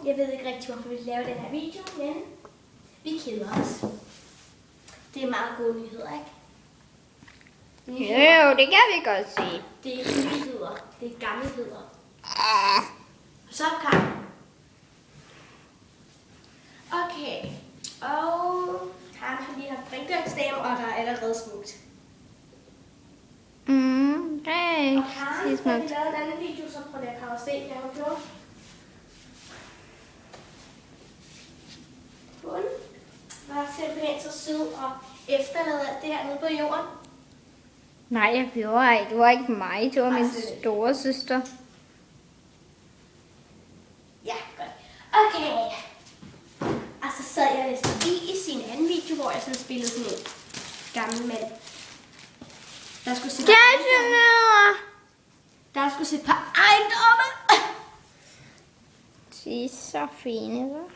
Jeg ved ikke rigtig, hvorfor vi laver den her video, men vi keder os. Det er meget gode nyheder, ikke? Jo, det kan vi godt se. Det er ikke nyheder, det er gammelheder. Så Karen. Okay, og Karen har lige haft rengøringsdame, og der er allerede smukt. Okay. Og Karen har vi lavet en anden video, så prøv lige at Karen se, hvad hun gjorde. Hun var simpelthen så sød og efterlader alt det her nede på jorden. Nej, jeg gjorde ej. Det var ikke mig. Det var min store søster. Ja, godt. Okay. Og så sad jeg næsten i sin anden video, hvor jeg sådan spillede sådan en gammel mand. Der skulle se Der skulle se et par ejendomme. De er så fine, hva'?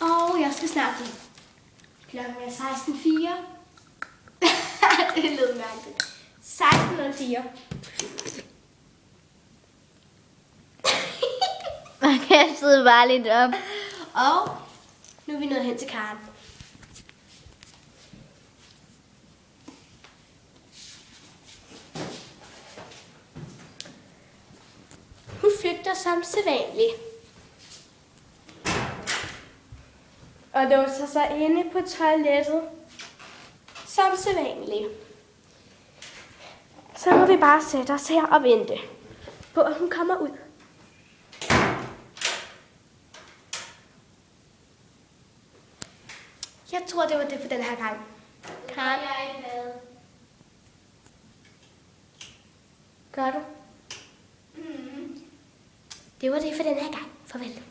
Og jeg skal snart hjem. Klokken er 16.04. Det lød mærkeligt. 16.04. Man kan sidde bare lidt op. Og nu er vi nået hen til Karen. Hun flygter som sædvanligt. Og låser sig inde på toilettet. Som sædvanligt. Så må vi bare sætte os her og vente på, at hun kommer ud. Jeg tror, det var det for den her gang. Karen? Jeg er glad. Gør du? Det var det for den her gang. Farvel.